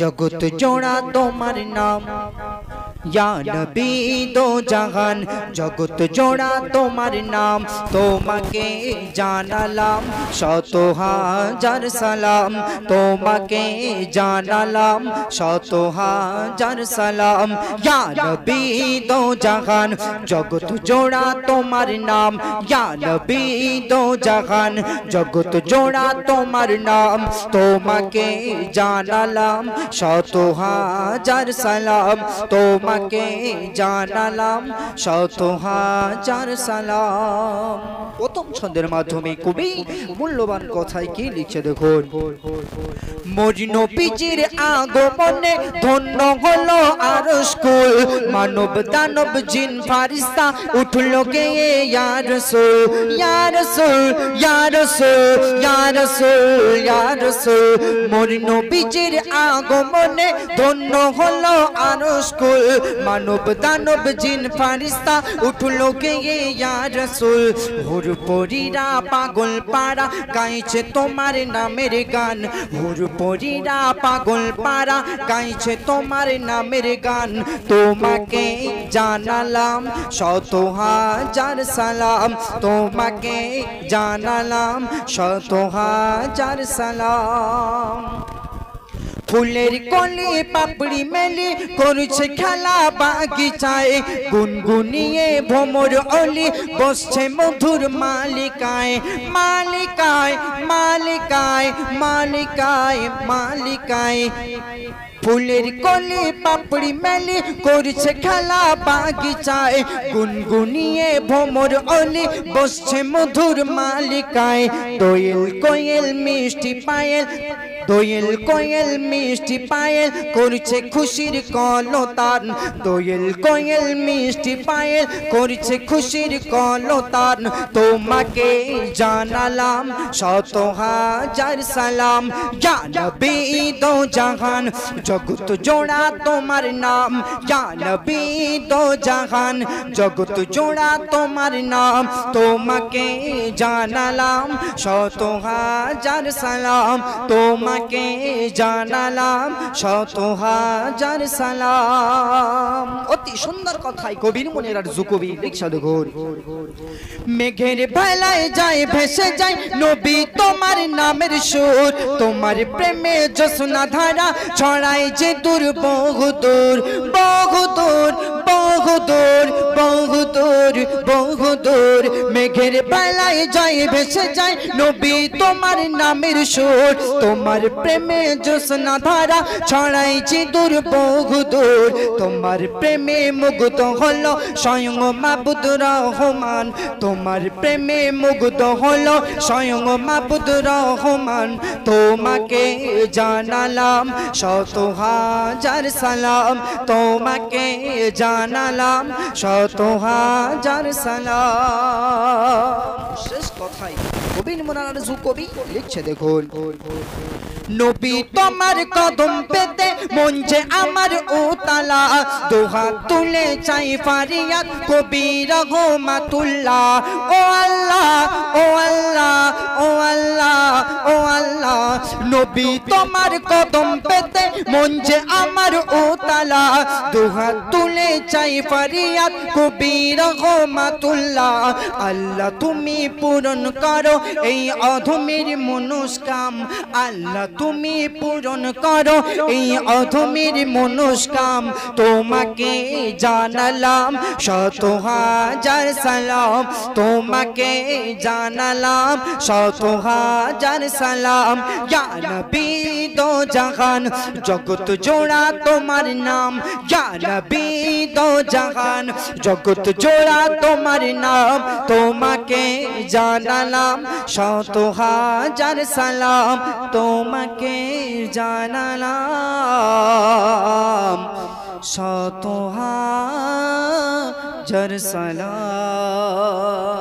জগত জোড়া তোমার নাম या नबी दो जहान जगत जोड़ा तुम्हार नाम তোমাকে জানালাম শত হাজার সালাম তোমাকে জানালাম শত হাজার সালাম या नबी दो जहान जगत जोड़ा तुम्हार नाम या नबी दो जहान जगत जोड़ा तुम्हार नाम তোমাকে জানালাম শত হাজার সালাম তোমাকে জানালাম শত হাজার সালাম। প্রথম ছন্দের মাধ্যমে কবি মূল্যবান কথায় কি লিখে দেখুন। মোর নবীজির আগমনে ধন্য হলো আরশ কুল মানব দানব জিন ফারিস্তা উঠলো গেয়ে ইয়া রাসূল ইয়া রাসূল ইয়া রাসূল ইয়া রাসূল ইয়া রাসূল। মোর নবীজির আগমনে ধন্য হলো আরশ কুল মানব দানব জিন ফারিস্তা উঠলো গেয়ে ইয়া রাসূল। হুর পরীরা পাগল পাড়া গাইছে তোমার নামের গান হুর পরীরা পাগল পাড়া গাইছে তোমার নামের গান তোমাকে জানালাম শত হাজার সালাম তোমাকে জানালাম শত হাজার সালাম। ফুলের কলি পাপড়ি মেলি করছে খেলা বাগিচায় গুনগুনিয়ে ভ্রমর অলি বসছে মধুর মালিকায় মালিকায় মালিকায় মালিকায় মালিকায়। ফুলের কলি পাপড়ি মেলি করছে খেলা বাগিচায় গুনগুনিয়ে ভ্রমর অলি বসছে মধুর মালিকায়। দোয়েল কোয়েল মিষ্টি পায়েল দোয়েল কোয়েল মিষ্টি পায়েল করছে খুশির কলতান দোয়েল কোয়েল মিষ্টি পায়েল করছে খুশির কলতান তোমাকে জানালাম শত হাজার সালাম ইয়া নবী দো জাহান জগত জোড়া তোমার নাম ইয়া নবী দো জাহান জগত জোড়া তোমার নাম তোমাকে জানালাম শত হাজার সালাম তোমাকে জানালাম শত হাজার সালাম। অতি সুন্দর কথাই কবির মনের আর কবি লিখছে দেখুন। মেঘের ভেলায় যায় ভেসে যায় নবী তোমার নামের সুর তোমার প্রেমে জোছনা ধারা ছড়ায় যে দূর বহুদূর বহুদূর বহুদূর বহুদূর বহুদূর। মেঘের বেলায় যায় ভেসে যায় নবী তোমার নামের সুর তোমার প্রেমে জোছনা ধারা ছড়ায় যে দূর বহুদূর। তোমার প্রেমে মুগ্ধ হলো স্বয়ং মাবুদ রহমান তোমার প্রেমে মুগ্ধ হলো স্বয়ং মাবুদ রহমান তোমাকে জানালাম শত হাজার সালাম তোমাকে জানালাম শত হাজার সালাম। শেষ কথাই কবির মনার কবি লিখছে দেখুন। নবী তোমার কদম পেতে মন যে আমার উতালা দুহাত তুলে চাই ফারিয়াদ কবি রহমাতুল্লাহ ও আল্লাহ ও আল্লাহ ও আল্লাহ ও আল্লাহ। নবী তোমার কদম পেতে মন যে আমার উতালা দুহাত তুলে চাই ফারিয়াদ কবি রহমাতুল্লাহ। আল্লাহ তুমি পূরণ করো এই অধমের মনস্কাম আল্লাহ তুমি পূরণ করো এই অধমের মনস্কাম তোমাকে জানালাম শত হাজার সালাম তোমাকে জানালাম শত হাজার সালাম ইয়া নবী দো জাহান জগত জোড়া তোমার নাম ইয়া নবী দো জাহান জগত জোড়া তোমার নাম তোমাকে জানালাম শত হাজার সালাম তোমাকে জানালাম শত হাজার সালাম।